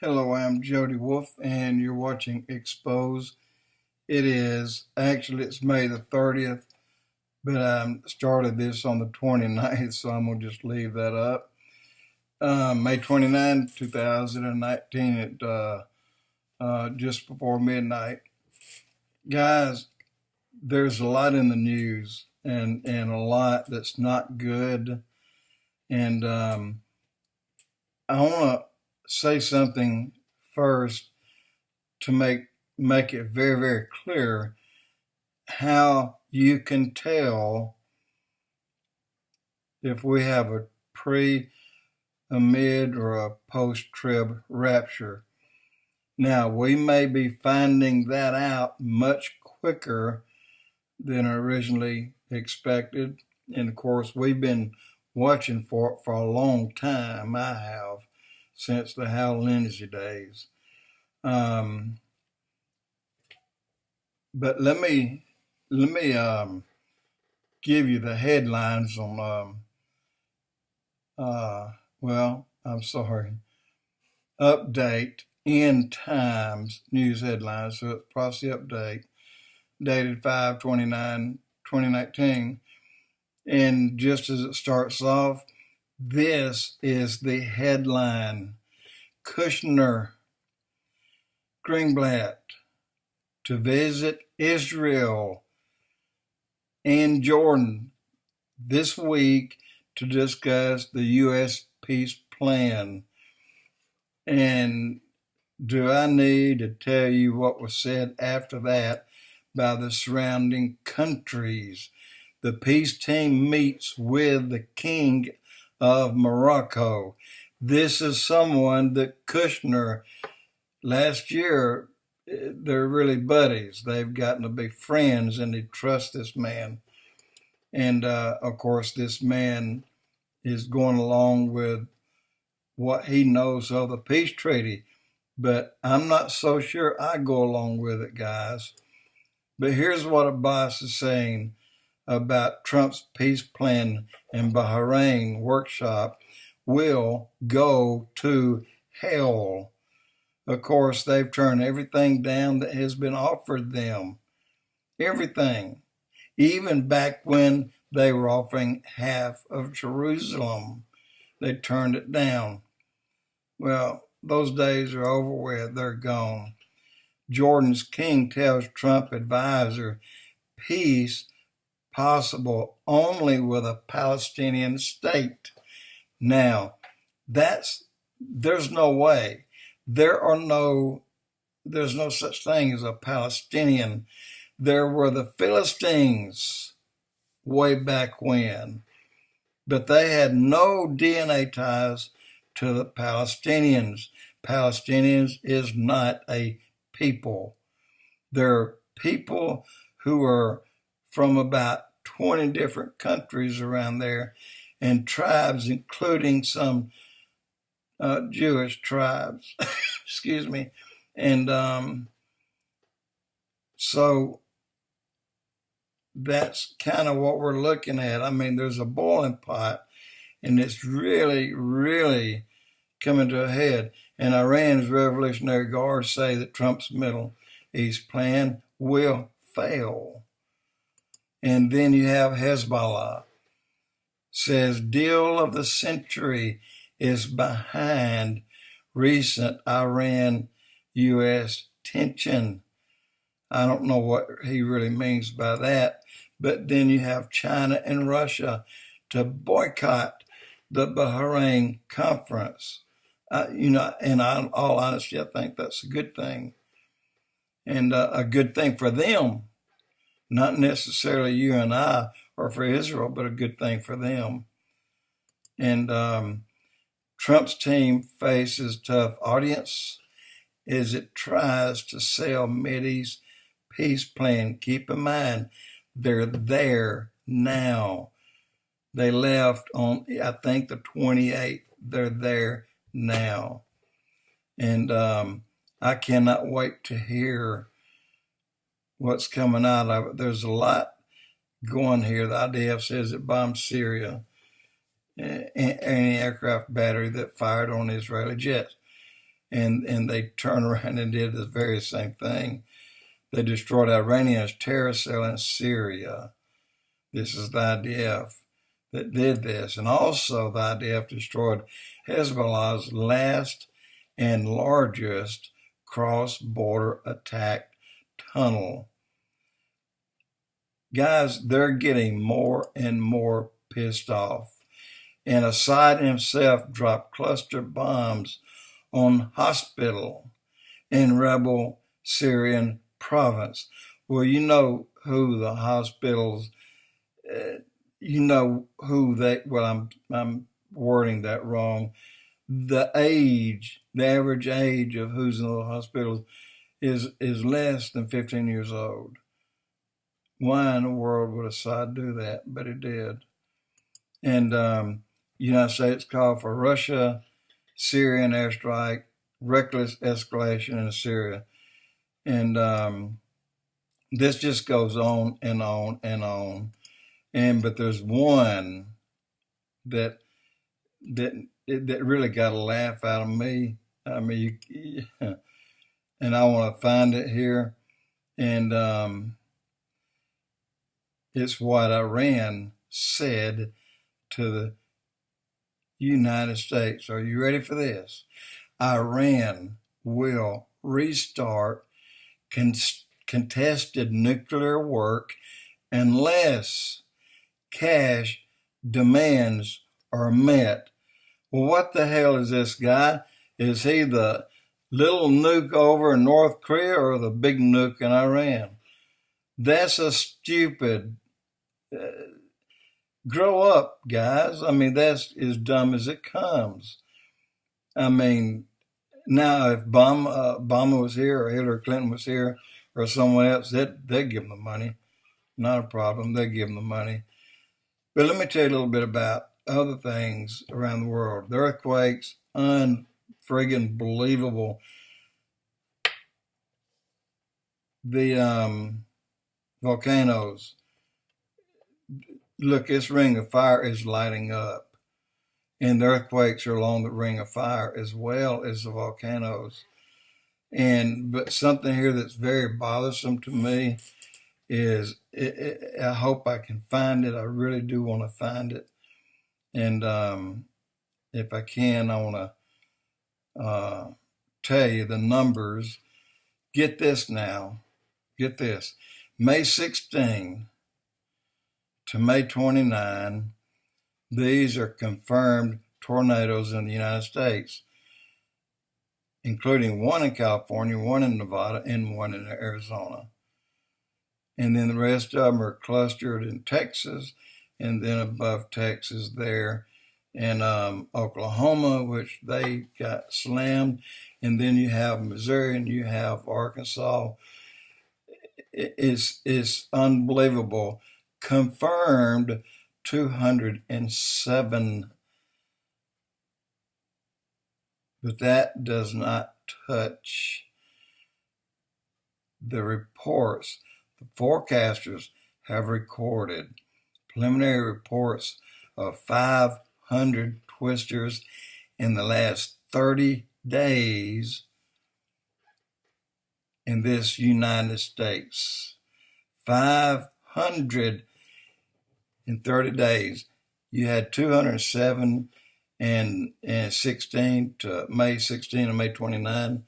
Hello, I'm Jody Wolf, and you're watching Expoz. It's May the 30th, but I started this on the 29th, so I'm going to just leave that up. May 29, 2019, at just before midnight. Guys, there's a lot in the news and a lot that's not good. And I want to say something first to make it very, very clear how you can tell if we have a pre, a mid, or a post-trib rapture. Now, we may be finding that out much quicker than originally expected. And of course, we've been watching for it for a long time. I have, since the Hal Lindsey days. But let me give you the headlines on update End Times news headlines. So it's Prophecy Update, dated 5/29/2019. And just as it starts off, this is the headline: Kushner, Greenblatt, to visit Israel and Jordan this week to discuss the U.S. peace plan. And do I need to tell you what was said after that by the surrounding countries? The peace team meets with the king of Morocco. This is someone that Kushner, last year, they're really buddies. They've gotten to be friends, and they trust this man. And of course, this man is going along with what he knows of the peace treaty. But I'm not so sure I go along with it, guys. But here's what Abbas is saying about Trump's peace plan and Bahrain workshop will go to hell. Of course, they've turned everything down that has been offered them. Everything. Even back when they were offering half of Jerusalem, they turned it down. Well, those days are over with. They're gone. Jordan's king tells Trump advisor peace possible only with a Palestinian state. Now, there's no way. There's no such thing as a Palestinian. There were the Philistines way back when, but they had no DNA ties to the Palestinians. Palestinians is not a people. They're people who are from about 20 different countries around there, and tribes, including some Jewish tribes. Excuse me. And so that's kind of what we're looking at. I mean, there's a boiling pot, and it's really, really coming to a head. And Iran's Revolutionary Guard say that Trump's Middle East plan will fail. And then you have Hezbollah says deal of the century is behind recent Iran-U.S. tension. I don't know what he really means by that. But then you have China and Russia to boycott the Bahrain conference. In all honesty, I think that's a good thing. And a good thing for them. Not necessarily you and I or for Israel, but a good thing for them. And Trump's team faces tough audience as it tries to sell Mideast peace plan. Keep in mind, they're there now. They left on, I think, the 28th. They're there now. And I cannot wait to hear what's coming out of it. There's a lot going here. The IDF says it bombed Syria, anti-aircraft battery that fired on Israeli jets. and they turned around and did the very same thing. They destroyed Iranian's terror cell in Syria. This is the IDF that did this. And also the IDF destroyed Hezbollah's last and largest cross-border attack tunnel. Guys, they're getting more and more pissed off. And Assad himself dropped cluster bombs on hospital in rebel Syrian province. Well, you know who the hospitals, you know who they, well, I'm wording that wrong. The average age of who's in the hospitals is less than 15 years old. Why in the world would Assad do that? But he did. And United States called for Russia, Syrian airstrike, reckless escalation in Syria. And this just goes on and on and on. But there's one that really got a laugh out of me. I mean, and I want to find it here. And it's what Iran said to the United States. Are you ready for this? Iran will restart contested nuclear work unless cash demands are met. Well, what the hell is this guy? Is he the little nuke over in North Korea or the big nuke in Iran? That's a stupid... grow up, guys. I mean, that's as dumb as it comes. I mean, now if Obama was here or Hillary Clinton was here or someone else, they'd give them the money. Not a problem. They'd give them the money. But let me tell you a little bit about other things around the world. The earthquakes, unfriggin' believable. The volcanoes. Look, this ring of fire is lighting up. And the earthquakes are along the ring of fire as well as the volcanoes. But something here that's very bothersome to me is, I hope I can find it. I really do want to find it. And if I can, I want to tell you the numbers. Get this now. Get this. May 16 to May 29, these are confirmed tornadoes in the United States, including one in California, one in Nevada, and one in Arizona. And then the rest of them are clustered in Texas, and then above Texas there in Oklahoma, which they got slammed. And then you have Missouri and you have Arkansas. It's unbelievable. Confirmed 207. But that does not touch the reports. The forecasters have recorded preliminary reports of 500 twisters in the last 30 days in this United States. 500 in 30 days. You had 207 and 16 to May 16 and May 29,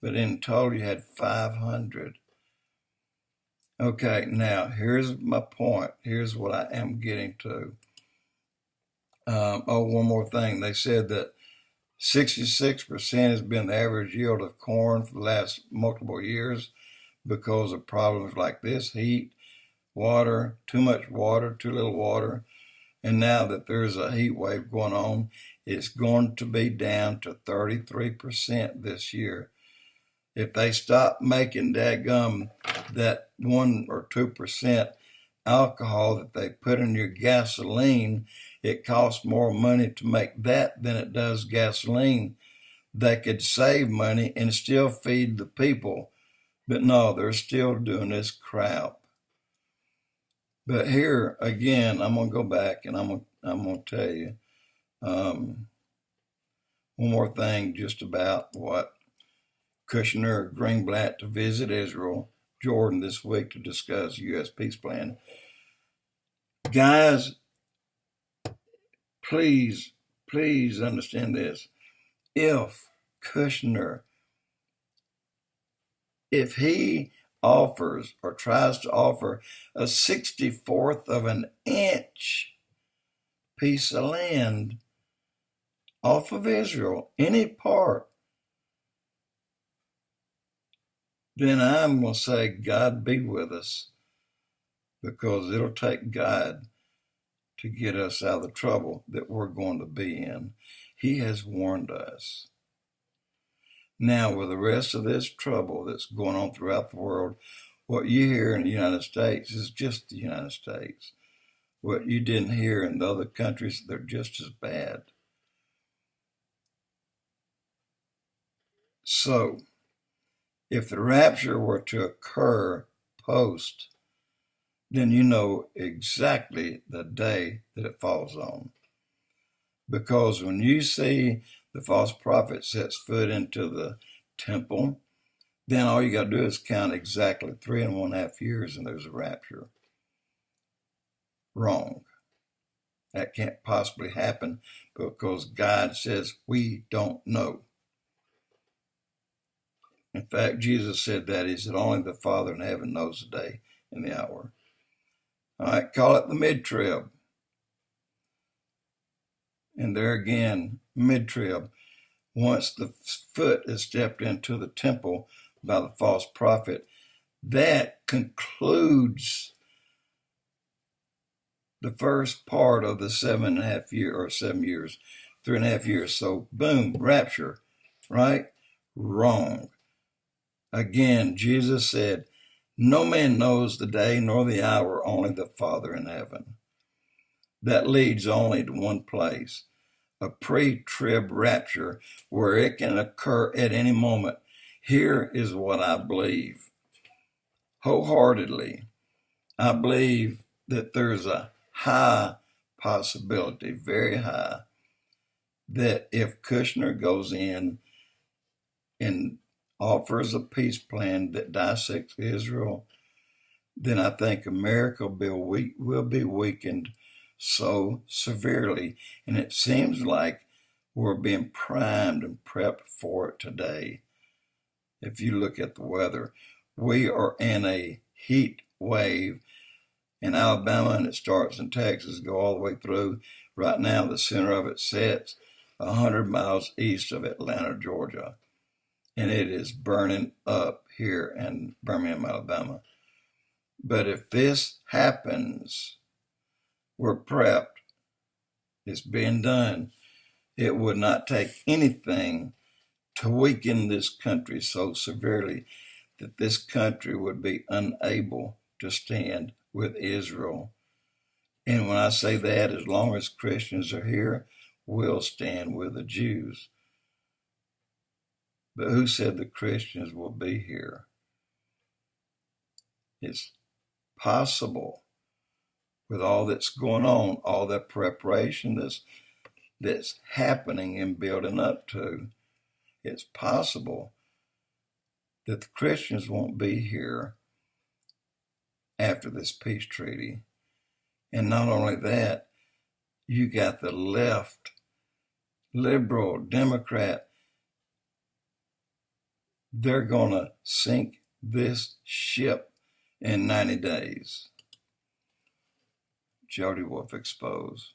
but in total you had 500. Okay, now here's my point. Here's what I am getting to. One more thing. They said that 66% has been the average yield of corn for the last multiple years because of problems like this: heat, water, too much water, too little water. And now that there's a heat wave going on, it's going to be down to 33% this year. If they stop making that 1 or 2% alcohol that they put in your gasoline, it costs more money to make that than it does gasoline. They could save money and still feed the people. But no, they're still doing this crap. But here again, I'm gonna go back and I'm gonna tell you one more thing just about what Kushner, Greenblatt to visit Israel, Jordan this week to discuss U.S. peace plan. Guys, please understand this. If Kushner, if he offers or tries to offer a 64th of an inch piece of land off of Israel, any part, then I'm going to say, God be with us, because it'll take God to get us out of the trouble that we're going to be in. He has warned us. Now, with the rest of this trouble that's going on throughout the world, what you hear in the United States is just the United States. What you didn't hear in the other countries, they're just as bad. So, if the rapture were to occur post, then you know exactly the day that it falls on. Because when you see the false prophet sets foot into the temple, then all you got to do is count exactly 3.5 years and there's a rapture. Wrong. That can't possibly happen because God says we don't know. In fact, Jesus said that. He said only the Father in heaven knows the day and the hour. All right, call it the mid-trib. And there again, mid-trib. Once the foot is stepped into the temple by the false prophet, that concludes the first part of the 7.5 years, or 7 years, 3.5 years. So boom, rapture, right? Wrong. Again, Jesus said, no man knows the day nor the hour, only the Father in heaven. That leads only to one place, a pre-trib rapture where it can occur at any moment. Here is what I believe. Wholeheartedly, I believe that there's a high possibility, very high, that if Kushner goes in and offers a peace plan that dissects Israel, then I think America will be weakened so severely. And it seems like we're being primed and prepped for it today. If you look at the weather, we are in a heat wave in Alabama, and it starts in Texas, go all the way through. Right now, the center of it sets 100 miles east of Atlanta, Georgia. And it is burning up here in Birmingham, Alabama. But if this happens, we're prepped. It's being done. It would not take anything to weaken this country so severely that this country would be unable to stand with Israel. And when I say that, as long as Christians are here, we'll stand with the Jews. But who said the Christians will be here? It's possible with all that's going on, all that preparation that's happening and building up to. It's possible that the Christians won't be here after this peace treaty. And not only that, you got the left, liberal, Democrat, they're going to sink this ship in 90 days. Jody Wolf, Expoz.